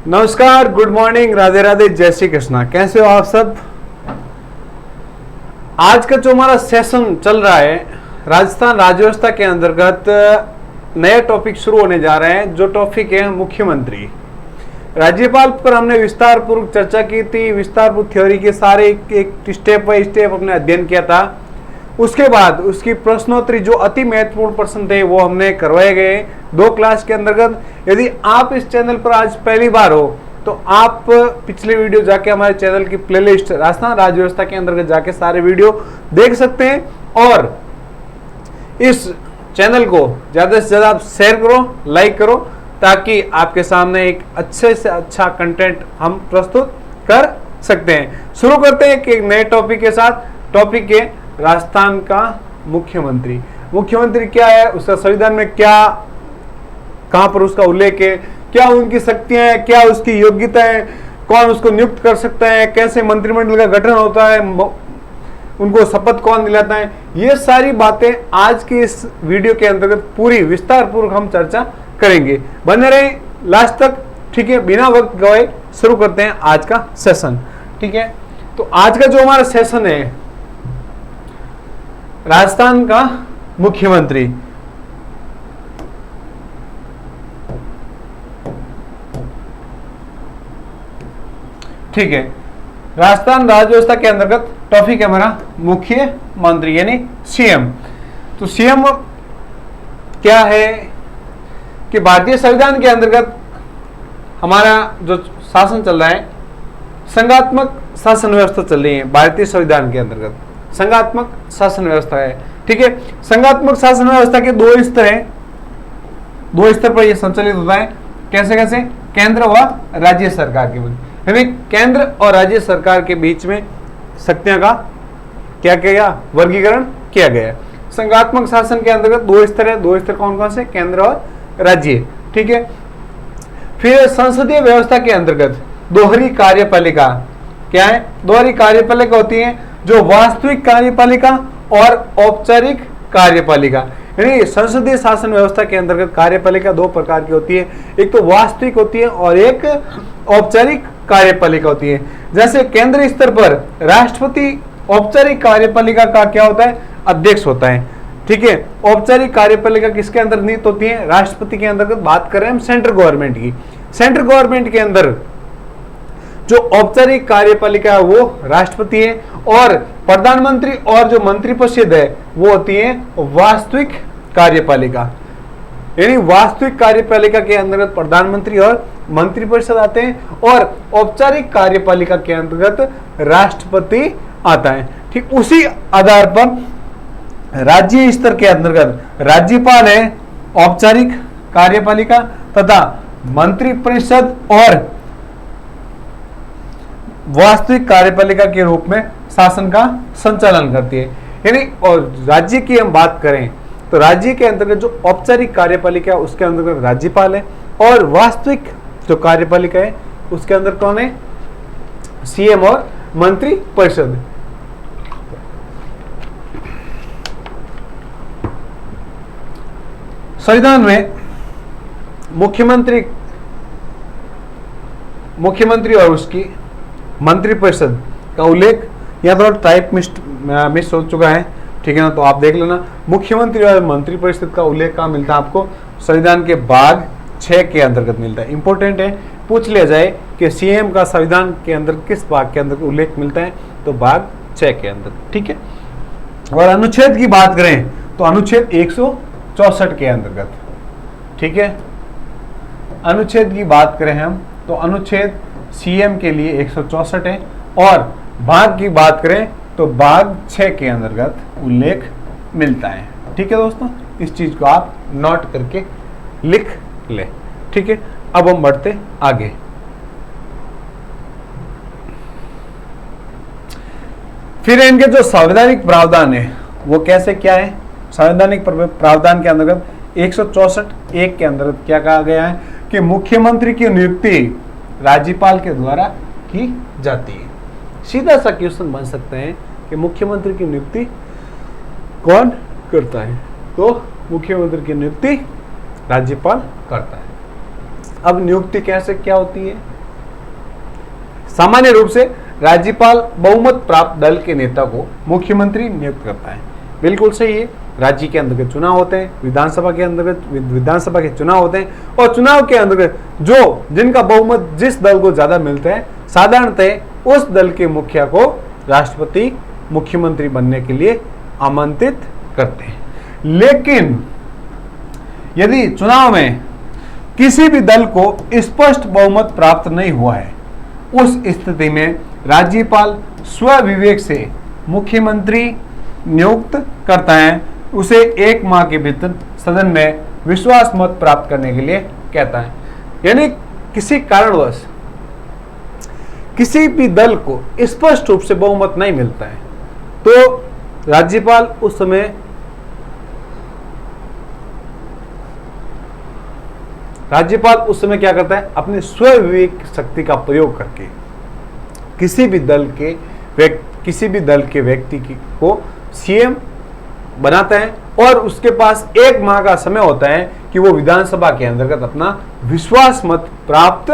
नमस्कार, good morning, Radhe Radhe, जय श्री कृष्णा। कैसे हो आप सब? आज का जो हमारा सेशन चल रहा है राजस्थान राज्य व्यवस्था के अंतर्गत नया टॉपिक शुरू होने जा रहे हैं, जो टॉपिक है मुख्यमंत्री। राज्यपाल पर हमने विस्तार पूर्वक चर्चा की थी, विस्तार पूर्वक थ्योरी के सारे एक स्टेप बाय स्टेप अपने अध्ययन किया था। उसके बाद उसकी प्रश्नोत्तरी जो अति महत्वपूर्ण प्रश्न थे वो हमने करवाए गए 2 क्लास के अंतर्गत। यदि आप इस चैनल पर आज पहली बार हो तो आप पिछले वीडियो जाके हमारे चैनल की प्लेलिस्ट राजस्थान राज्य व्यवस्था के अंतर्गत जाके सारे वीडियो देख सकते हैं। और इस चैनल को ज्यादा से ज्यादा आप शेयर करो, लाइक करो, ताकि आपके सामने एक अच्छे से अच्छा कंटेंट हम प्रस्तुत कर सकते हैं। शुरू करते हैं एक नए टॉपिक के साथ। टॉपिक है राजस्थान का मुख्यमंत्री। मुख्यमंत्री क्या है, उसका संविधान में क्या, कहां पर उसका उल्लेख है, क्या उनकी शक्तियां हैं, क्या उसकी योग्यता है, कौन उसको नियुक्त कर सकता है, कैसे मंत्रिमंडल का गठन होता है, उनको शपथ कौन दिलाता है, ये सारी बातें आज के इस वीडियो के अंतर्गत पूरी विस्तार पूर्वक हम चर्चा करेंगे। बने रहे लास्ट तक, ठीक है। बिना वक्त गवाए शुरू करते हैं आज का सेशन, ठीक है। तो आज का जो हमारा सेशन है राजस्थान का मुख्यमंत्री, ठीक है। राजस्थान राज्य व्यवस्था के अंतर्गत टॉपिक है हमारा मुख्यमंत्री यानी सीएम। तो सीएम क्या है कि भारतीय संविधान के अंतर्गत हमारा जो शासन चल रहा है, संघात्मक शासन व्यवस्था चल रही है। भारतीय संविधान के अंतर्गत संघात्मक शासन व्यवस्था है, ठीक है। संघात्मक शासन व्यवस्था के 2 स्तर हैं, 2 स्तर पर यह संचालित होता है। कैसे कैसे? केंद्र व राज्य सरकार के बीच, यानी केंद्र और राज्य सरकार के बीच में शक्तियां का क्या किया गया, वर्गीकरण किया गया है। संघात्मक शासन के अंतर्गत 2 स्तर है। 2 स्तर कौन कौन से? केंद्र और राज्य, ठीक है। फिर संसदीय व्यवस्था के अंतर्गत दोहरी कार्यपालिका क्या है? दोहरी कार्यपालिका होती है जो वास्तविक कार्यपालिका और औपचारिक कार्यपालिका, यानी संसदीय शासन व्यवस्था के अंतर्गत कार्यपालिका 2 प्रकार की होती है। एक तो वास्तविक होती है और एक औपचारिक कार्यपालिका होती है। जैसे केंद्रीय स्तर पर राष्ट्रपति औपचारिक कार्यपालिका का क्या होता है? अध्यक्ष होता है, ठीक है। औपचारिक कार्यपालिका किसके अंदर नियुक्त होती है? राष्ट्रपति के अंतर्गत बात कर रहे हैं हम सेंट्रल गवर्नमेंट की। सेंट्रल गवर्नमेंट के अंदर जो औपचारिक कार्यपालिका है वो राष्ट्रपति है, और प्रधानमंत्री और जो मंत्रिपरिषद है वो होती है वास्तविक कार्यपालिका। यानी वास्तविक कार्यपालिका के अंतर्गत प्रधानमंत्री और मंत्रिपरिषद आते हैं, और औपचारिक कार्यपालिका के अंतर्गत राष्ट्रपति आता है, ठीक। उसी आधार पर राज्य स्तर के अंतर्गत राज्यपाल है औपचारिक कार्यपालिका, तथा मंत्रिपरिषद और वास्तविक कार्यपालिका के रूप में शासन का संचालन करती है। यानी और राज्य की हम बात करें तो राज्य के अंतर्गत जो औपचारिक कार्यपालिका है उसके अंतर्गत राज्यपाल है, और वास्तविक जो कार्यपालिका है उसके अंदर कौन है? सीएम और मंत्रिपरिषद। संविधान में मुख्यमंत्री और उसकी मंत्रिपरिषद का उल्लेख यहाँ थोड़ा टाइप मिस हो चुका है, ठीक है ना, तो आप देख लेना। मुख्यमंत्री और मंत्रिपरिषद का उल्लेख कहाँ मिलता है आपको? संविधान के भाग 6 के अंतर्गत मिलता है। इंपॉर्टेंट है, पूछ लिया जाए कि सीएम का संविधान के अंदर किस भाग के अंदर उल्लेख मिलता है, तो भाग 6 के अंदर, ठीक है। और अनुच्छेद की बात करें तो अनुच्छेद 164 के अंतर्गत, ठीक है। अनुच्छेद की बात करें हम तो अनुच्छेद सीएम के लिए 164 है, और भाग की बात करें तो भाग 6 के अंतर्गत उल्लेख मिलता है, ठीक है दोस्तों। इस चीज को आप नोट करके लिख ले, ठीक है। अब हम बढ़ते आगे। फिर इनके जो संवैधानिक प्रावधान है वो कैसे क्या है? संवैधानिक प्रावधान के अंतर्गत 164(1) के अंतर्गत क्या कहा गया है कि मुख्यमंत्री की नियुक्ति राज्यपाल के द्वारा की जाती है। सीधा सा क्वेश्चन बन सकते हैं कि मुख्यमंत्री की नियुक्ति कौन करता है? तो मुख्यमंत्री की नियुक्ति राज्यपाल करता है। अब नियुक्ति कैसे क्या होती है? सामान्य रूप से राज्यपाल बहुमत प्राप्त दल के नेता को मुख्यमंत्री नियुक्त करता है। बिल्कुल सही है। राज्य के अंतर्गत चुनाव होते हैं, विधानसभा के अंतर्गत विधानसभा के चुनाव होते हैं, और चुनाव के अंतर्गत जो जिनका बहुमत जिस दल को ज्यादा मिलता है, साधारणतः उस दल के मुखिया को राष्ट्रपति मुख्यमंत्री बनने के लिए आमंत्रित करते हैं। लेकिन यदि चुनाव में किसी भी दल को स्पष्ट बहुमत प्राप्त नहीं हुआ है, उस स्थिति में राज्यपाल स्वविवेक से मुख्यमंत्री नियुक्त करता है, उसे 1 माह के भीतर सदन में विश्वास मत प्राप्त करने के लिए कहता है। यानी किसी कारणवश किसी भी दल को स्पष्ट रूप से बहुमत नहीं मिलता है, तो राज्यपाल उस समय क्या करता है, अपने स्वविवेक शक्ति का प्रयोग करके किसी भी दल के व्यक्ति को सीएम बनाता है, और उसके पास 1 माह का समय होता है कि वो विधानसभा के अंतर्गत अपना विश्वास मत प्राप्त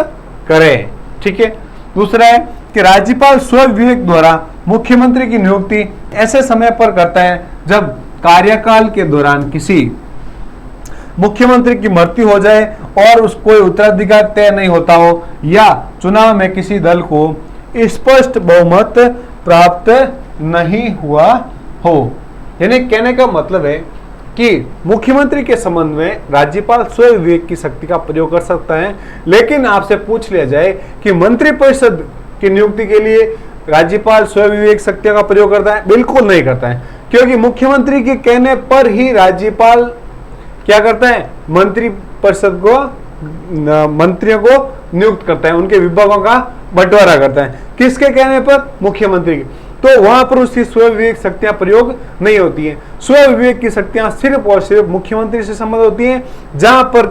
करे। ठीक है। दूसरा है कि राज्यपाल स्वविवेक द्वारा मुख्यमंत्री की नियुक्ति ऐसे समय पर करता है जब कार्यकाल के दौरान किसी मुख्यमंत्री की मृत्यु हो जाए और उसको कोई उत्तराधिकार तय नहीं होता हो, या चुनाव में किसी दल को स्पष्ट बहुमत प्राप्त नहीं हुआ हो। यानी कहने का मतलब है कि मुख्यमंत्री के संबंध में राज्यपाल स्वविवेक की शक्ति का प्रयोग कर सकता है। लेकिन आपसे पूछ लिया जाए कि मंत्रिपरिषद की नियुक्ति के लिए राज्यपाल स्वविवेक शक्ति का प्रयोग करता है, बिल्कुल नहीं करता है, क्योंकि मुख्यमंत्री के कहने पर ही राज्यपाल क्या करता है, मंत्रिपरिषद को मंत्रियों को नियुक्त करता है, उनके विभागों का बंटवारा करता है। किसके कहने पर? मुख्यमंत्री के। तो वहां पर उसकी स्वविवेक शक्तियां प्रयोग नहीं होती हैं। स्वविवेक की शक्तियां सिर्फ और सिर्फ मुख्यमंत्री से संबंध होती हैं, जहां पर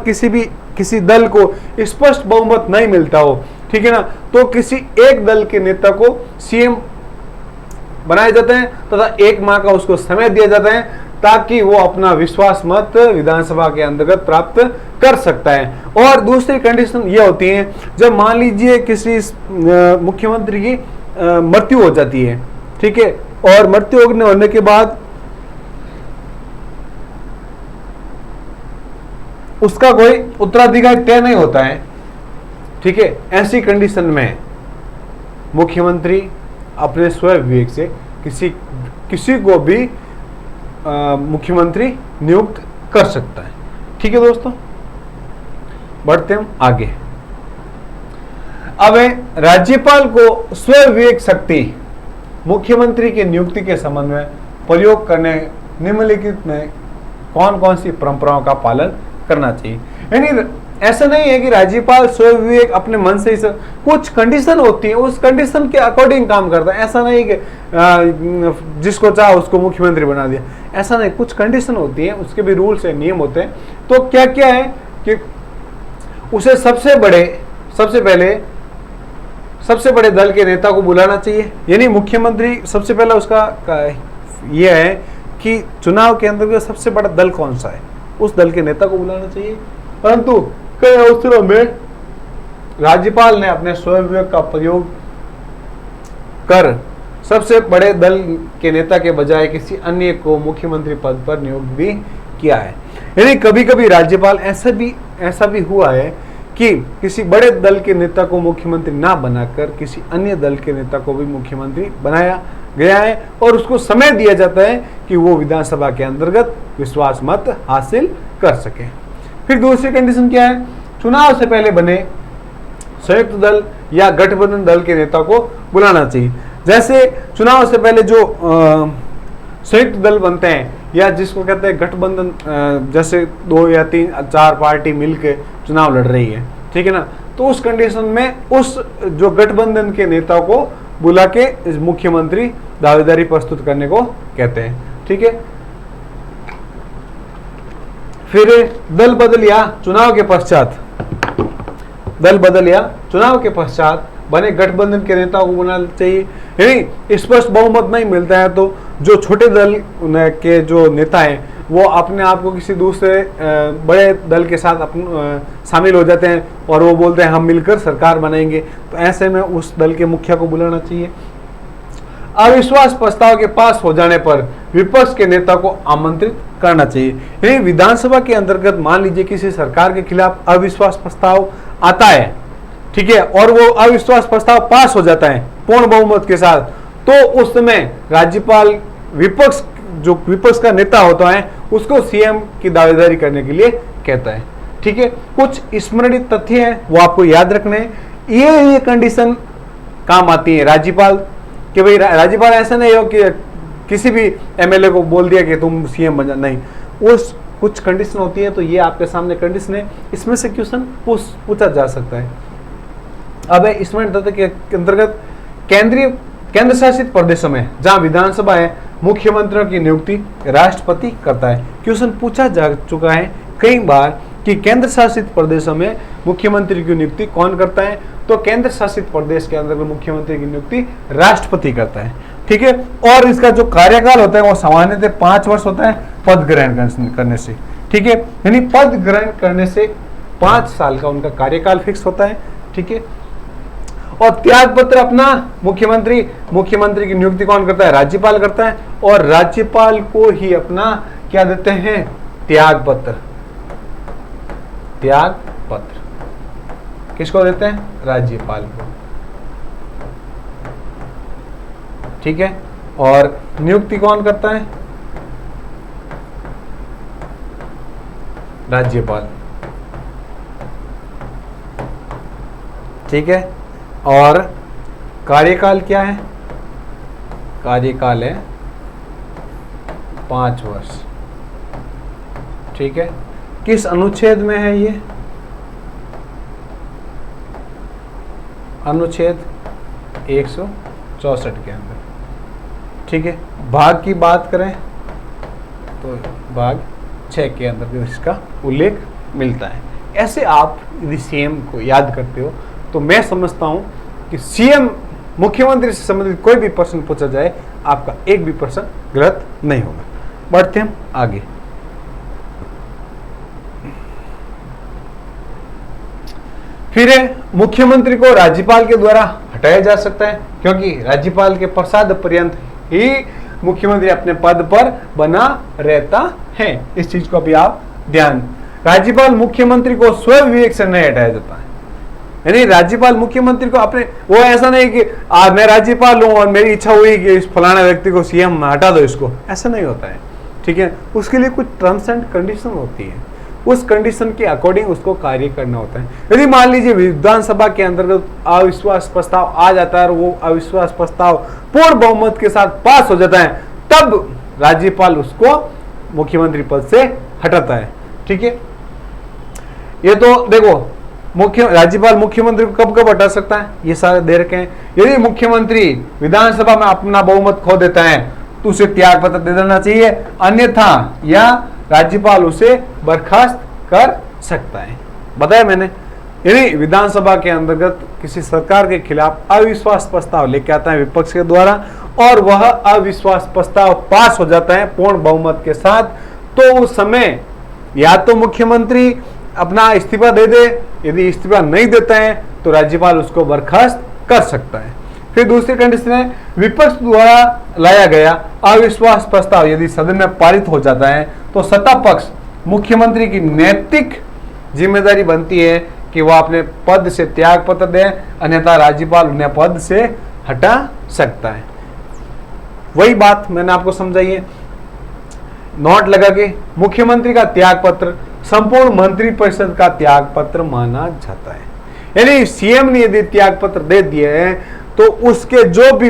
किसी दल को स्पष्ट बहुमत नहीं मिलता हो। ठीक है ना। तो किसी एक दल के नेता को सीएम बनाए जाते हैं तथा 1 माह का उसको समय दिया जाता है ताकि वो अपना विश्वास मत विधानसभा के अंतर्गत प्राप्त कर सकता है। और दूसरी कंडीशन ये होती है, जब मान लीजिए किसी मुख्यमंत्री की मृत्यु हो जाती है, ठीक है, और मृत्यु होने के बाद उसका कोई उत्तराधिकारी तय नहीं होता है, ठीक है, ऐसी कंडीशन में मुख्यमंत्री अपने स्वविवेक से किसी को भी मुख्यमंत्री नियुक्त कर सकता है। ठीक है दोस्तों, बढ़ते हम आगे। अब राज्यपाल को स्वविवेक शक्ति मुख्यमंत्री की नियुक्ति के संबंध में प्रयोग करने निम्नलिखित में कौन कौन सी परंपराओं का पालन करना चाहिए। यानी ऐसा नहीं है कि राज्यपाल स्वविवेक अपने मन से ही कुछ कंडीशन होती है, उस कंडीशन के अकॉर्डिंग काम करता है। ऐसा नहीं कि जिसको चाहा उसको मुख्यमंत्री बना दिया, ऐसा नहीं। कुछ कंडीशन होती है, उसके भी रूल्स है, नियम होते हैं। तो क्या क्या है कि उसे सबसे बड़े दल के नेता को बुलाना चाहिए। यानी मुख्यमंत्री सबसे पहला उसका यह है कि चुनाव के अंदर सबसे बड़ा दल कौन सा है, उस दल के नेता को बुलाना चाहिए। परंतु कई अवसरों में राज्यपाल ने अपने स्वविवेक का प्रयोग कर सबसे बड़े दल के नेता के बजाय किसी अन्य को मुख्यमंत्री पद पर नियुक्त भी किया है। यानी कभी कभी राज्यपाल ऐसा भी हुआ है कि किसी बड़े दल के नेता को मुख्यमंत्री ना बनाकर किसी अन्य दल के नेता को भी मुख्यमंत्री बनाया गया है, और उसको समय दिया जाता है कि वो विधानसभा के अंतर्गत विश्वास मत हासिल कर सके। फिर दूसरी कंडीशन क्या है, चुनाव से पहले बने संयुक्त दल या गठबंधन दल के नेता को बुलाना चाहिए। जैसे चुनाव से पहले जो संयुक्त दल बनते हैं या जिसको कहते हैं गठबंधन, जैसे 2 या 3 4 पार्टी मिलकर चुनाव लड़ रही है, ठीक है ना, तो उस कंडीशन में उस जो गठबंधन के नेता को बुला के इस मुख्यमंत्री दावेदारी प्रस्तुत करने को कहते हैं। ठीक है। फिर दल बदल या चुनाव के पश्चात बने गठबंधन के नेताओं को बुलाना चाहिए। यानी स्पष्ट बहुमत नहीं मिलता है तो जो छोटे दल के जो नेता हैं वो अपने आप को किसी दूसरे बड़े दल के साथ शामिल हो जाते हैं और वो बोलते हैं हम मिलकर सरकार बनाएंगे, तो ऐसे में उस दल के मुखिया को बुलाना चाहिए। अविश्वास प्रस्ताव के पास हो जाने पर विपक्ष के नेता को आमंत्रित करना चाहिए। यानी विधानसभा के अंतर्गत मान लीजिए किसी सरकार के खिलाफ अविश्वास प्रस्ताव आता है, ठीक है, और वो अविश्वास प्रस्ताव पास हो जाता है पूर्ण बहुमत के साथ, तो उस समय राज्यपाल विपक्ष का नेता होता है उसको सीएम की दावेदारी करने के लिए कहता है। ठीक है, कुछ स्मरणित तथ्य हैं वो आपको याद रखने हैं। ये कंडीशन काम आती है राज्यपाल कि भाई राज्यपाल ऐसा नहीं हो कि किसी भी एमएलए को बोल दिया कि तुम सीएम बन जा, नहीं, उस कुछ कंडीशन होती है। तो ये आपके सामने कंडीशन है, इसमें से क्वेश्चन पूछा जा सकता है। अब इसमें के अंतर्गत केंद्र शासित प्रदेशों में जहां विधानसभा है मुख्यमंत्रियों की नियुक्ति राष्ट्रपति करता है। क्वेश्चन पूछा जा चुका है कई बार कि केंद्र शासित प्रदेशों में मुख्यमंत्री की नियुक्ति कौन करता है, तो केंद्र शासित प्रदेश के अंदर मुख्यमंत्री की नियुक्ति राष्ट्रपति करता है। ठीक है, और इसका जो कार्यकाल होता है वो सामान्यतः 5 वर्ष होता है पद ग्रहण करने से। ठीक है, यानी पद ग्रहण करने से 5 साल का उनका कार्यकाल फिक्स होता है। ठीक है, और त्याग पत्र अपना मुख्यमंत्री की नियुक्ति कौन करता है, राज्यपाल करता है, और राज्यपाल को ही अपना क्या देते हैं, त्याग पत्र किसको देते हैं, राज्यपाल को। ठीक है, और नियुक्ति कौन करता है, राज्यपाल। ठीक है, और कार्यकाल क्या है, कार्यकाल है 5 वर्ष। ठीक है, किस अनुच्छेद में है ये, अनुच्छेद 164 के अंदर। ठीक है, भाग की बात करें तो भाग 6 के अंदर इसका उल्लेख मिलता है। ऐसे आप यदि सीएम को याद करते हो तो मैं समझता हूं कि सीएम मुख्यमंत्री से संबंधित कोई भी प्रश्न पूछा जाए आपका एक भी प्रश्न गलत नहीं होगा। बढ़ते हम आगे। फिर मुख्यमंत्री को राज्यपाल के द्वारा हटाया जा सकता है, क्योंकि राज्यपाल के प्रसाद पर्यंत ही मुख्यमंत्री अपने पद पर बना रहता है। इस चीज को भी आप ध्यान, राज्यपाल मुख्यमंत्री को स्वयं विवेक से नहीं हटाया जाता है। यानी राज्यपाल मुख्यमंत्री को अपने, वो ऐसा नहीं कि मैं राज्यपाल हूं और मेरी इच्छा हुई कि इस फलाना व्यक्ति को सीएम हटा दो, इसको, ऐसा नहीं होता है। ठीक है, उसके लिए कुछ टर्म्स एंड कंडीशन होती है, उस कंडीशन के अकॉर्डिंग उसको कार्य करना होता है। यदि मान लीजिए विधानसभा के अंतर्गत अविश्वास प्रस्ताव आ जाता है और वो अविश्वास प्रस्ताव पूर्ण बहुमत के साथ पास हो जाता है, तब राज्यपाल उसको मुख्यमंत्री पद से हटाता है। ठीक है, ये तो देखो राज्यपाल मुख्यमंत्री को कब कब हटा सकता है, ये सारे दे रखे हैं। यदि मुख्यमंत्री विधानसभा में अपना बहुमत खो देता है तो उसे त्याग पत्र दे देना चाहिए, अन्यथा या राज्यपाल उसे बर्खास्त कर सकता है। बताया मैंने, यदि विधानसभा के अंतर्गत किसी सरकार के खिलाफ अविश्वास प्रस्ताव लेके आता है विपक्ष के द्वारा और वह अविश्वास प्रस्ताव पास हो जाता है पूर्ण बहुमत के साथ, तो उस समय या तो मुख्यमंत्री अपना इस्तीफा दे दे, यदि इस्तीफा नहीं देता है तो राज्यपाल उसको बर्खास्त कर सकता है। फिर दूसरी कंडीशन है, विपक्ष द्वारा लाया गया अविश्वास प्रस्ताव यदि सदन में पारित हो जाता है तो सत्ता पक्ष मुख्यमंत्री की नैतिक जिम्मेदारी बनती है कि वह अपने पद से त्याग पत्र दे, अन्यथा राज्यपाल उन्हें पद से हटा सकता है। वही बात मैंने आपको समझाई है, नोट लगा के मुख्यमंत्री का त्याग पत्र संपूर्ण मंत्रिपरिषद का त्याग पत्र माना जाता है। यानी सीएम ने यदि त्याग पत्र दे दिए हैं तो उसके जो भी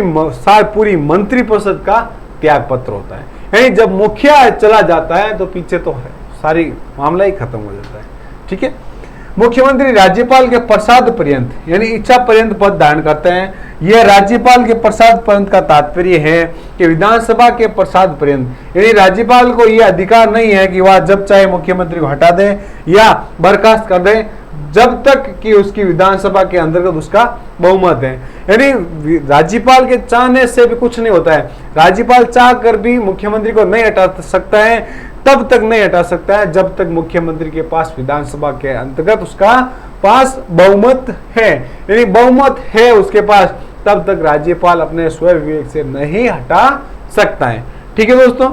पूरी मंत्रिपरिषद का त्याग पत्र होता है। यानी जब मुखिया चला जाता है तो पीछे तो है सारी मामला ही खत्म हो जाता है। ठीक है, मुख्यमंत्री राज्यपाल के प्रसाद पर्यंत यानी इच्छा पर्यंत पद धारण करते हैं। यह राज्यपाल के प्रसाद पर्यंत का तात्पर्य है कि विधानसभा के प्रसाद पर्यंत, यानी राज्यपाल को यह अधिकार नहीं है कि वह जब चाहे मुख्यमंत्री को हटा दे या बर्खास्त कर दे, जब तक कि उसकी विधानसभा के अंतर्गत उसका बहुमत है। यानी राज्यपाल के चाहने से भी कुछ नहीं होता है, राज्यपाल चाह कर भी मुख्यमंत्री को नहीं हटा सकता है तब तक नहीं हटा सकता है जब तक मुख्यमंत्री के पास विधानसभा के अंतर्गत उसका पास बहुमत है, यानी बहुमत है उसके पास, तब तक राज्यपाल अपने स्वयं विवेक से नहीं हटा सकता है। ठीक है दोस्तों,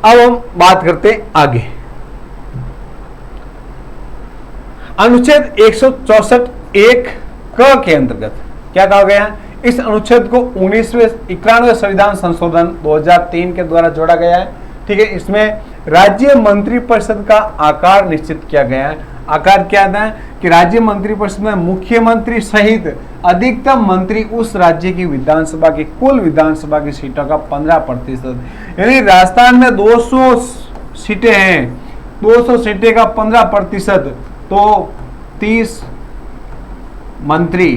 अब हम बात करते हैं आगे। अनुच्छेद 164 एक क के अंतर्गत क्या कहा गया है? इस अनुच्छेद को 91वें संविधान संशोधन 2003 के द्वारा जोड़ा गया है। ठीक है, इसमें राज्य मंत्रिपरिषद का आकार निश्चित किया गया है। आकार क्या है कि राज्य मंत्रिपरिषद में मुख्यमंत्री सहित अधिकतम मंत्री उस राज्य की विधानसभा की कुल विधानसभा की सीटों का 15%, यानी राजस्थान में 200 सीटें हैं, 200 सीटें का 15% तो 30 मंत्री,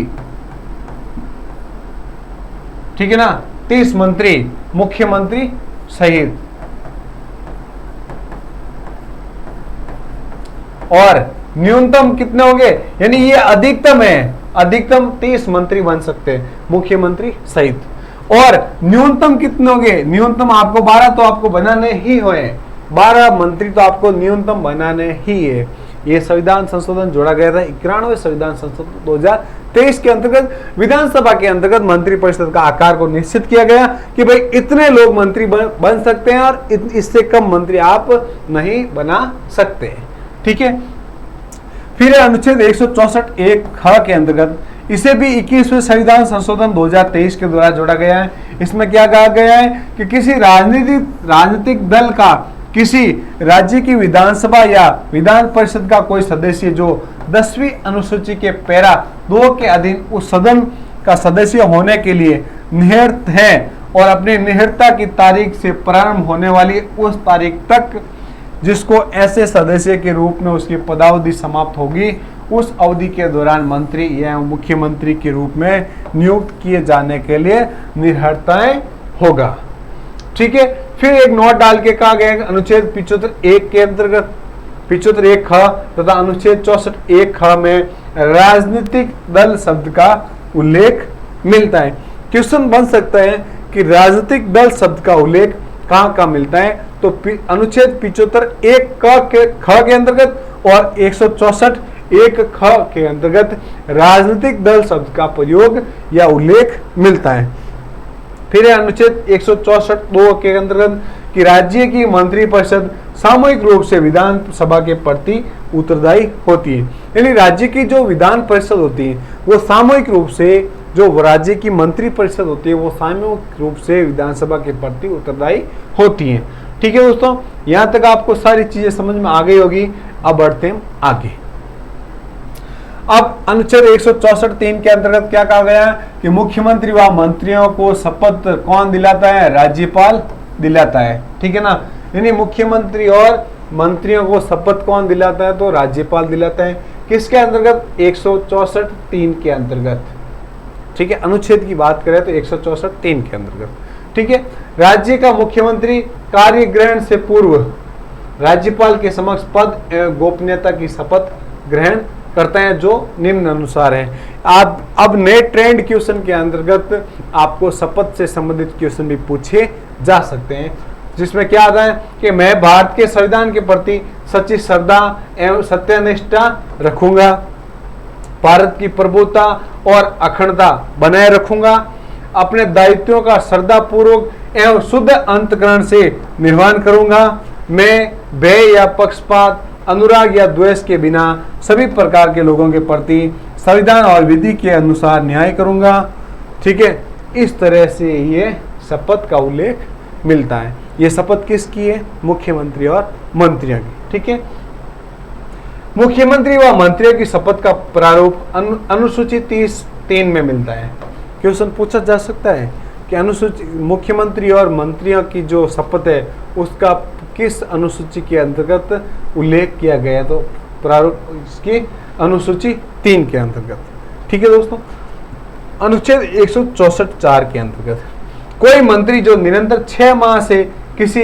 ठीक है ना, 30 मंत्री मुख्यमंत्री सहित, और न्यूनतम कितने होंगे, यानी ये अधिकतम है, अधिकतम 30 मंत्री बन सकते हैं मुख्यमंत्री सहित। और न्यूनतम कितने होंगे? न्यूनतम आपको 12 तो आपको बनाने ही होए, 12 मंत्री तो आपको न्यूनतम बनाने ही है। ये संविधान संशोधन जोड़ा गया था 91वें संविधान संशोधन 2023 के अंतर्गत। विधानसभा के अंतर्गत मंत्रिपरिषद का आकार को निश्चित किया गया कि भाई इतने लोग मंत्री बन सकते हैं और इससे कम मंत्री आप नहीं बना सकते। ठीक है, फिर अनुच्छेद 164 एक ख के अंतर्गत इसे भी 21वें संविधान संशोधन 2023 के द्वारा जोड़ा गया है। इसमें क्या कहा गया है कि किसी राजनीतिक दल का किसी राज्य की विधानसभा या विधान परिषद का कोई सदस्य जो 10वीं अनुसूची के पैरा 2 के अधीन उस सदन का सदस्य होने के लिए निहित है और अपनी निहितता की तारीख से प्रारंभ होने वाली उस तारीख तक जिसको ऐसे सदस्य के रूप में उसकी पदावधि समाप्त होगी, उस अवधि के दौरान मंत्री या मुख्यमंत्री के रूप में नियुक्त किए जाने के लिए निहिताएं होगा। ठीक है, फिर एक नोट डाल के कहा गया अनुच्छेद 75 एक के अंतर्गत 75 एक ख तथा अनुच्छेद 64 एक ख में राजनीतिक दल शब्द का उल्लेख मिलता है। क्वेश्चन बन सकता है कि राजनीतिक दल शब्द का उल्लेख कहाँ कहाँ मिलता है, तो अनुच्छेद 75 एक ख के अंतर्गत और 164 एक ख के अंतर्गत राजनीतिक दल शब्द का प्रयोग या उल्लेख मिलता है। फिर अनुच्छेद 164 2 के अंतर्गत कि राज्य की मंत्रिपरिषद सामूहिक रूप से विधानसभा के प्रति उत्तरदायी होती है, यानी राज्य की जो विधान परिषद होती है वो सामूहिक रूप से, जो राज्य की मंत्रिपरिषद होती है वो सामूहिक रूप से विधानसभा के प्रति उत्तरदायी होती है। ठीक है दोस्तों, यहां तक आपको सारी चीजें समझ में आ गई होगी। अब बढ़ते हैं आगे। अब अनुच्छेद 164 3 के अंतर्गत क्या कहा गया है कि मुख्यमंत्री व मंत्रियों को शपथ कौन दिलाता है? राज्यपाल दिलाता है। ठीक है ना, यानी मुख्यमंत्री और मंत्रियों को शपथ कौन दिलाता है? तो राज्यपाल दिलाता है। किसके अंतर्गत? 164 3 के अंतर्गत। ठीक है, अनुच्छेद की बात करें तो 164 3 के अंतर्गत। ठीक है, राज्य का मुख्यमंत्री कार्य ग्रहण से पूर्व राज्यपाल के समक्ष पद एवं गोपनीयता की शपथ ग्रहण करते हैं, जो निम्न अनुसार है। आप अब नए ट्रेंड क्वेश्चन के अंतर्गत आपको शपथ से संबंधित क्वेश्चन भी पूछे जा सकते हैं, जिसमें क्या आता है कि मैं भारत के संविधान के प्रति सच्ची श्रद्धा एवं सत्यनिष्ठा रखूंगा, भारत की प्रभुता और अखंडता बनाए रखूंगा, अपने दायित्वों का श्रद्धापूर्वक एवं शुद्ध अंतःकरण से निर्वहन करूंगा, मैं भय या पक्षपात, अनुराग या द्वेष के बिना सभी प्रकार के लोगों के प्रति संविधान और विधि के अनुसार न्याय करूंगा। ठीक है, इस तरह से ये शपथ का उल्लेख मिलता है। ये शपथ किसकी है? मुख्यमंत्री और मंत्रियों की। ठीक है, मुख्यमंत्री व मंत्रियों की शपथ का प्रारूप अनुसूची 30(3) में मिलता है। क्वेश्चन पूछा जा सकता है कि अनुसूची मुख्यमंत्री और मंत्रियों की जो शपथ है उसका किस अनुसूची के अंतर्गत उल्लेख किया गया? तो प्रारूप इसकी अनुसूची 3 के अंतर्गत। ठीक है दोस्तों, अनुच्छेद 164 4 के अंतर्गत कोई मंत्री जो निरंतर 6 माह से किसी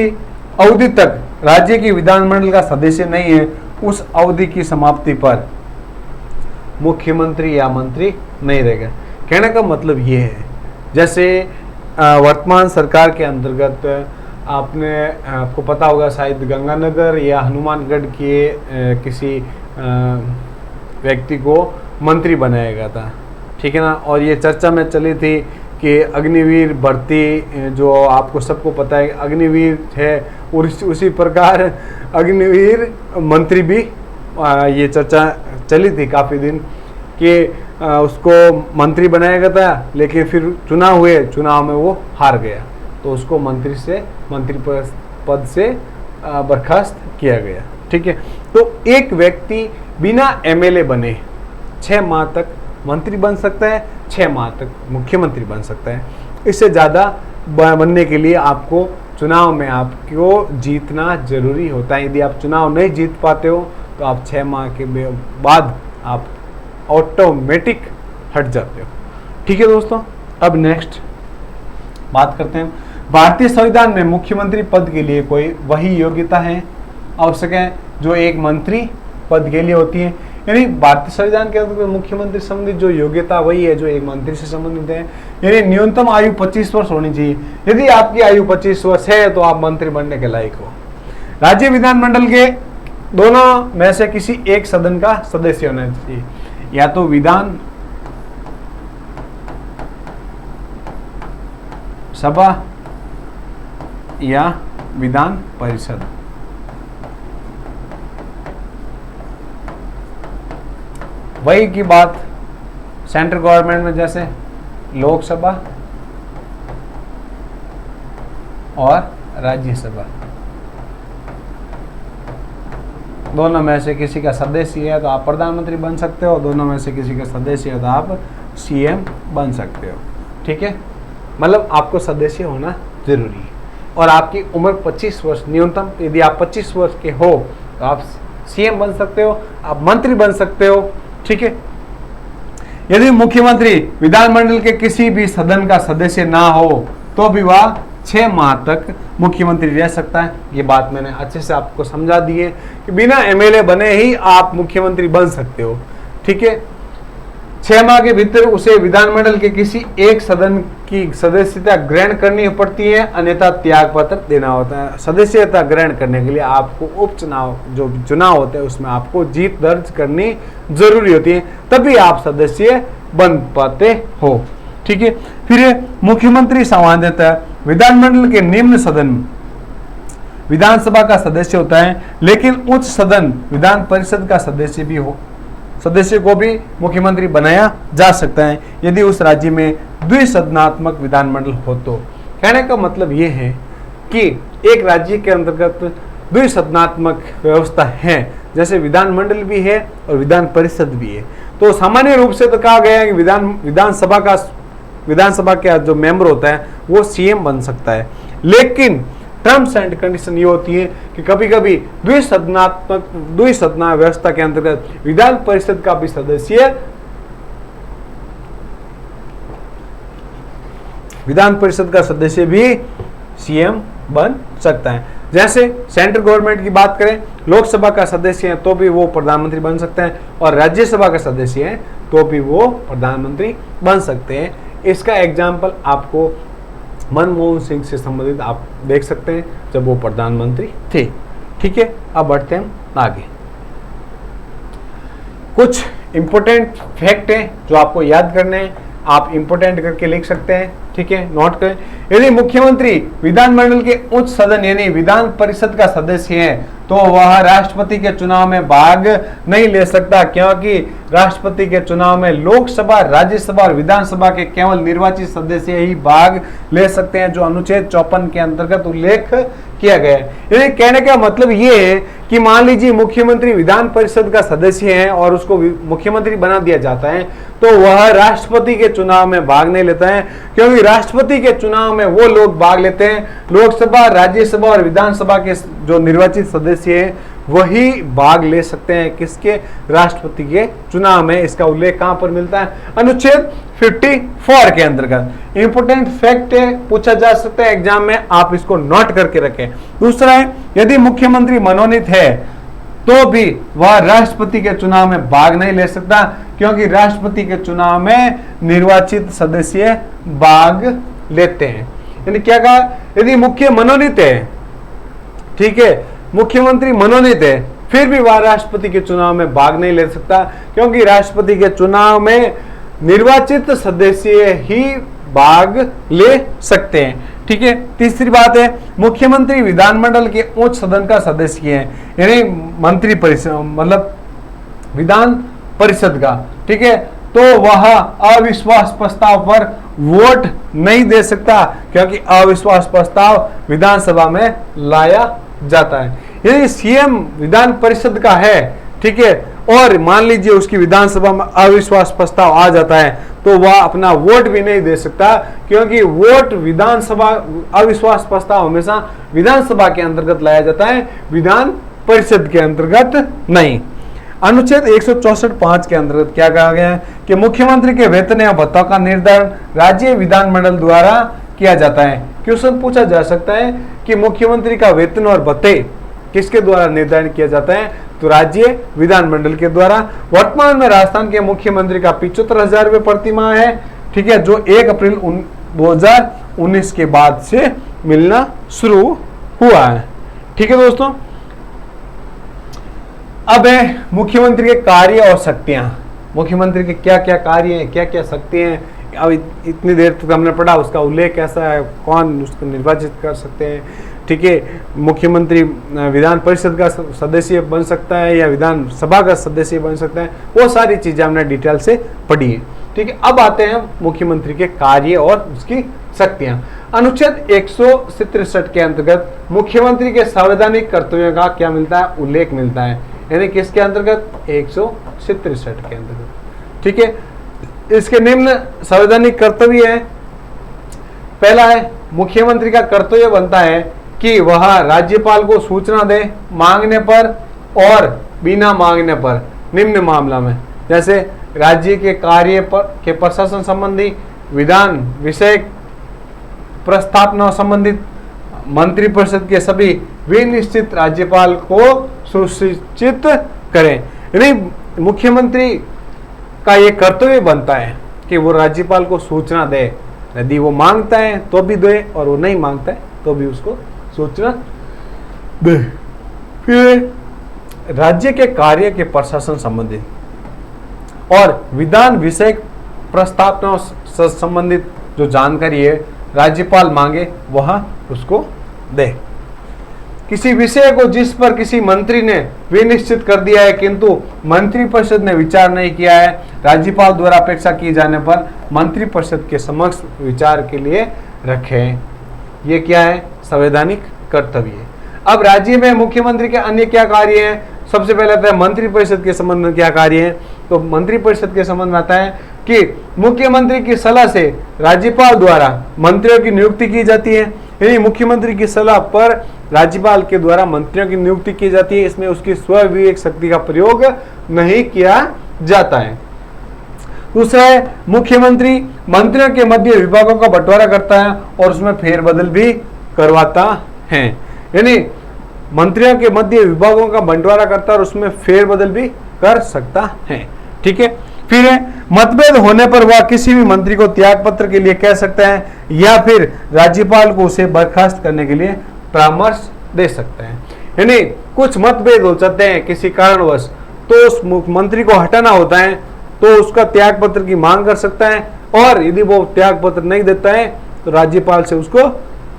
अवधि तक राज्य की विधानमंडल का सदस्य नहीं है, उस अवधि की समाप्ति पर मुख्यमंत्री या मंत्री नहीं रहेगा। कहने का मतलब ये है, जैसे वर्तमान सरकार के अंतर्गत आपको पता होगा शायद गंगानगर या हनुमानगढ़ के किसी व्यक्ति को मंत्री बनाया गया था, ठीक है ना। और ये चर्चा में चली थी कि अग्निवीर भर्ती, जो आपको सबको पता है अग्निवीर है, और उसी प्रकार अग्निवीर मंत्री भी ये चर्चा चली थी काफ़ी दिन कि उसको मंत्री बनाया गया था, लेकिन फिर चुनाव हुए, चुनाव में वो हार गया, तो उसको मंत्री पद से बर्खास्त किया गया, ठीक है। तो एक व्यक्ति बिना एमएलए बने 6 माह तक मंत्री बन सकता है, 6 माह तक मुख्यमंत्री बन सकता है। इससे ज़्यादा बनने के लिए आपको चुनाव में आपको जीतना जरूरी होता है। यदि आप चुनाव नहीं जीत पाते हो तो आप 6 माह के बाद आप ऑटोमेटिक हट जाते हो, ठीक है दोस्तों। अब नेक्स्ट बात करते हैं, भारतीय संविधान में मुख्यमंत्री पद के लिए कोई वही योग्यता है आवश्यक है जो एक मंत्री पद के लिए होती है। यानी भारतीय संविधान के अंतर्गत मुख्यमंत्री संबंधित जो योग्यता वही है जो एक मंत्री से संबंधित है। यानी न्यूनतम आयु 25 वर्ष होनी चाहिए। यदि आपकी आयु 25 वर्ष है तो आप मंत्री बनने के लायक हो। राज्य विधानमंडल के दोनों में से किसी एक सदन का सदस्य होना चाहिए, या तो विधान सभा या विधान परिषद। वही की बात सेंट्रल गवर्नमेंट में जैसे लोकसभा और राज्यसभा, दोनों में से किसी का सदस्य है तो आप प्रधानमंत्री बन सकते हो, दोनों में से किसी का सदस्य है तो आप सीएम बन सकते हो, ठीक है। मतलब आपको सदस्य होना जरूरी है। और आपकी उम्र 25 वर्ष न्यूनतम, यदि आप 25 वर्ष के हो तो आप सीएम बन सकते हो, आप मंत्री बन सकते हो, ठीक है। यदि मुख्यमंत्री विधानमंडल के किसी भी सदन का सदस्य ना हो तो भी वह 6 माह तक मुख्यमंत्री रह सकता है। ये बात मैंने अच्छे से आपको समझा दी है कि बिना एमएलए बने ही आप मुख्यमंत्री बन सकते हो, ठीक है। 6 माह के भीतर उसे विधानमंडल के किसी एक सदन की सदस्यता ग्रहण करनी पड़ती है, अन्यथा त्याग पत्र देना होता है। सदस्यता ग्रहण करने के लिए आपको उपचुनाव जो चुनाव होते हैं उसमें आपको जीत दर्ज करनी जरूरी होती है, तभी आप सदस्य बन पाते हो, ठीक है। फिर मुख्यमंत्री सामान्यतः विधानमंडल के निम्न सदन विधानसभा का सदस्य होता है, लेकिन उच्च सदन विधान परिषद का सदस्य को भी मुख्यमंत्री बनाया जा सकता है यदि उस राज्य में द्विसदनात्मक विधानमंडल हो तो। कहने का मतलब ये है कि एक राज्य के अंतर्गत द्विसदनात्मक व्यवस्था है, जैसे विधानमंडल भी है और विधान परिषद भी है। तो सामान्य रूप से तो कहा गया है कि विधानसभा का जो मेंबर होता है वो सीएम बन सकता है, लेकिन टर्म्स एंड कंडीशन ये होती है कि कभी कभी द्विसदना व्यवस्था के अंतर्गत विधान परिषद का भी सदस्य भी सीएम बन सकता है। जैसे सेंट्रल गवर्नमेंट की बात करें, लोकसभा का सदस्य है तो भी वो प्रधानमंत्री बन सकते हैं, और राज्यसभा का सदस्य है तो भी वो प्रधानमंत्री बन सकते हैं। इसका एग्जाम्पल आपको मनमोहन सिंह से संबंधित आप देख सकते हैं जब वो प्रधानमंत्री थे, ठीक है। अब बढ़ते हैं आगे। कुछ इंपॉर्टेंट फैक्ट हैं जो आपको याद करने हैं, आप इंपॉर्टेंट करके लिख सकते हैं, ठीक है, नोट करें। यदि मुख्यमंत्री विधानमंडल के उच्च सदन यानी विधान परिषद का सदस्य है तो वह राष्ट्रपति के चुनाव में भाग नहीं ले सकता, क्योंकि राष्ट्रपति के चुनाव में लोकसभा, राज्यसभा और विधानसभा के केवल निर्वाचित सदस्य ही भाग ले सकते हैं, जो अनुच्छेद 54 के अंतर्गत उल्लेख किया गया है। यानी कहने का मतलब ये है कि मान लीजिए मुख्यमंत्री विधान परिषद का सदस्य है और उसको मुख्यमंत्री बना दिया जाता है तो वह राष्ट्रपति के चुनाव में भाग नहीं लेता है, क्योंकि राष्ट्रपति के चुनाव में वो लोग भाग लेते हैं, लोकसभा, राज्यसभा और विधानसभा के जो निर्वाचित सदस्य हैं वही भाग ले सकते हैं किसके, राष्ट्रपति के चुनाव में। इसका उल्लेख कहां पर मिलता है, अनुच्छेद 54 के अंतर्गत। इंपोर्टेंट फैक्ट है, पूछा जा सकता है एग्जाम में, आप इसको नोट करके रखें। दूसरा है, यदि मुख्यमंत्री मनोनीत है तो भी वह राष्ट्रपति के चुनाव में भाग नहीं ले सकता, क्योंकि राष्ट्रपति के चुनाव में निर्वाचित सदस्य भाग लेते हैं। यानी क्या कहा, यदि मुख्य मनोनीत है, ठीक है, मुख्यमंत्री मनोनीत है, फिर भी वह राष्ट्रपति के चुनाव में भाग नहीं ले सकता, क्योंकि राष्ट्रपति के चुनाव में निर्वाचित सदस्य ही भाग ले सकते हैं। ठीक है। तीसरी बात है, मुख्यमंत्री विधानमंडल के उच्च सदन का सदस्य है, यानी मंत्री परिषद मतलब विधान परिषद का। ठीक है, तो वह अविश्वास प्रस्ताव पर वोट नहीं दे सकता, क्योंकि अविश्वास प्रस्ताव विधानसभा में लाया जाता है। यदि सीएम विधान परिषद का है, ठीक है, और मान लीजिए उसकी विधानसभा में अविश्वास प्रस्ताव आ जाता है, तो वह अपना वोट भी नहीं दे सकता, क्योंकि वोट विधानसभा अविश्वास प्रस्ताव हमेशा विधानसभा के अंतर्गत लाया जाता है, विधान परिषद के अंतर्गत नहीं। अनुच्छेद 164(5) के अंतर्गत क्या कहा गया है कि मुख्यमंत्री के वेतन या भत्ता का निर्धारण राज्य विधानमंडल द्वारा किया जाता है। क्वेश्चन पूछा जा सकता है कि मुख्यमंत्री का वेतन और भत्ते किसके द्वारा निर्धारण किया जाता है, तो राज्य विधानमंडल के द्वारा। वर्तमान में राजस्थान के मुख्यमंत्री का 75,000 रुपये प्रति माह है, ठीक है, जो 1 अप्रैल 2019 के बाद से मिलना शुरू हुआ है। ठीक है दोस्तों, अब है मुख्यमंत्री के कार्य और शक्तियां। मुख्यमंत्री के क्या क्या कार्य हैं, क्या क्या शक्तियां हैं, अब इतनी देर तक हमने पढ़ा, उसका उल्लेख कैसा है, कौन उसको निर्वाचित कर सकते हैं। ठीक है, मुख्यमंत्री विधान परिषद का सदस्य बन सकता है या विधानसभा का सदस्य बन सकता है, वो सारी चीजें हमने डिटेल से पढ़ी है। ठीक है, अब आते हैं मुख्यमंत्री के कार्य और उसकी शक्तियां। अनुच्छेद 167 के अंतर्गत मुख्यमंत्री के संवैधानिक कर्तव्यों का क्या मिलता है, उल्लेख मिलता है, यानी किसके अंतर्गत, 167 के अंतर्गत। ठीक है, इसके निम्न संवैधानिक कर्तव्य है। पहला है, मुख्यमंत्री का कर्तव्य बनता है कि वह राज्यपाल को सूचना दे मांगने पर और बिना मांगने पर, निम्न मामला में, जैसे राज्य के कार्य के प्रशासन संबंधी, विधान विषय प्रस्तावना संबंधित, मंत्रिपरिषद के सभी विनिश्चित राज्यपाल को सुसूचित करें। यानी मुख्यमंत्री का ये कर्तव्य बनता है कि वो राज्यपाल को सूचना दे, यदि वो मांगता है तो भी दे और वो नहीं मांगता है तो भी उसको सूचना दे। फिर राज्य के कार्य के प्रशासन संबंधित और विधान विषय प्रस्तावना से संबंधित जो जानकारी है राज्यपाल मांगे वह उसको दे। किसी विषय को जिस पर किसी मंत्री ने विनिश्चित कर दिया है किंतु मंत्रिपरिषद ने विचार नहीं किया है, राज्यपाल द्वारा अपेक्षा की जाने पर मंत्रिपरिषद के समक्ष विचार के लिए रखें। ये क्या है, संवैधानिक कर्तव्य है। अब राज्य में मुख्यमंत्री के अन्य क्या कार्य हैं, सबसे पहले आता है मंत्रिपरिषद के संबंध में क्या कार्य है। तो मंत्रिपरिषद के संबंध में आता है कि मुख्यमंत्री की सलाह से राज्यपाल द्वारा मंत्रियों की नियुक्ति की जाती है, यानी मुख्यमंत्री की सलाह पर राज्यपाल के द्वारा मंत्रियों की नियुक्ति की जाती है। इसमें उसकी स्वविवेक शक्ति का प्रयोग नहीं किया जाता है। दूसरा है, मुख्यमंत्री मंत्रियों के मध्य विभागों का बंटवारा करता है और उसमें फेरबदल भी करवाता है, यानी मंत्रियों के मध्य विभागों का बंटवारा करता है और उसमें फेरबदल भी कर सकता है। ठीक है, फिर मतभेद होने पर वह किसी भी मंत्री को त्याग पत्र के लिए कह सकता है या फिर राज्यपाल को उसे बर्खास्त करने के लिए परामर्श दे सकता है। यानी कुछ मतभेद हो जाते हैं किसी कारणवश, तो उस मंत्री को हटाना होता है तो उसका त्याग पत्र की मांग कर सकता है, और यदि वो त्याग पत्र नहीं देता है तो राज्यपाल से उसको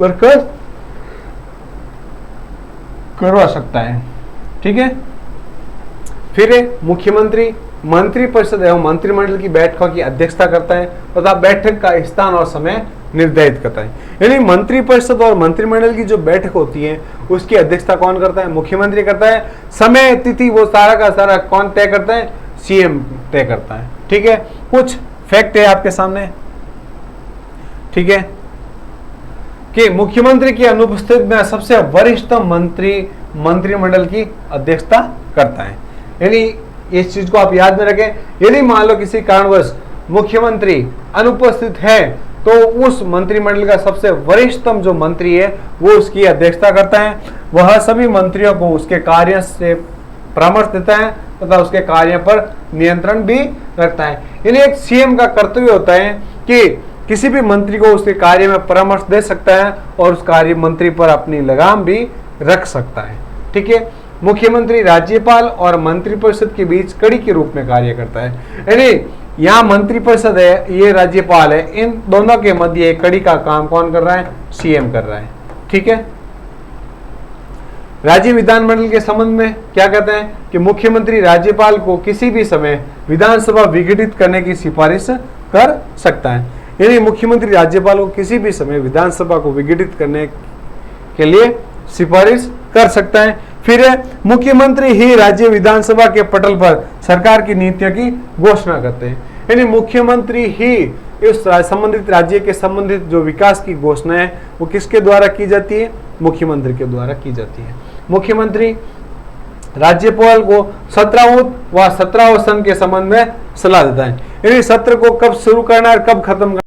बर्खास्त करवा सकता है। ठीक है, फिर मुख्यमंत्री मंत्रिपरिषद एवं मंत्रिमंडल की बैठकों की अध्यक्षता करता है तथा बैठक का स्थान और समय निर्धारित करता है। यानी मंत्रिपरिषद और मंत्रिमंडल की जो बैठक होती है उसकी अध्यक्षता कौन करता है, मुख्यमंत्री करता है। समय तिथि वो सारा का सारा कौन तय करता है, सीएम तय करता है। ठीक है, कुछ फैक्ट है आपके सामने। ठीक है, कि मुख्यमंत्री की अनुपस्थिति में सबसे वरिष्ठ मंत्री मंत्रिमंडल की अध्यक्षता करता है। यानी इस चीज को आप याद में रखें। यदि मान लो किसी कारणवश मुख्यमंत्री अनुपस्थित है तो उस मंत्रिमंडल का सबसे वरिष्ठतम जो मंत्री है वो उसकी अध्यक्षता करता है। वह सभी मंत्रियों को उसके कार्य से परामर्श देता है तथा उसके कार्य पर नियंत्रण भी रखता है। यानी एक सीएम का कर्तव्य होता है कि किसी भी मंत्री को उसके कार्य में परामर्श दे सकता है और उस कार्य मंत्री पर अपनी लगाम भी रख सकता है। ठीक है, मुख्यमंत्री राज्यपाल और मंत्रिपरिषद के बीच कड़ी के रूप में कार्य करता है। यानी यहाँ मंत्रिपरिषद है, ये राज्यपाल है, इन दोनों के मध्य कड़ी का काम कौन कर रहा है? सीएम कर रहा है। ठीक है, राज्य विधानमंडल के संबंध में क्या कहते हैं कि मुख्यमंत्री राज्यपाल को किसी भी समय विधानसभा विघटित करने की सिफारिश कर सकता है। यानी मुख्यमंत्री राज्यपाल को किसी भी समय विधानसभा को विघटित करने के लिए सिफारिश कर सकता है। फिर मुख्यमंत्री ही राज्य विधानसभा के पटल पर सरकार की नीतियों की घोषणा करते हैं। यानी मुख्यमंत्री ही इस संबंधित राज्य के संबंधित जो विकास की घोषणा है वो किसके द्वारा की जाती है? मुख्यमंत्री के द्वारा की जाती है। मुख्यमंत्री राज्यपाल को 17वां व 17वां सत्र के संबंध में सलाह देता है। यानी सत्र को कब शुरू करना है और कब खत्म करना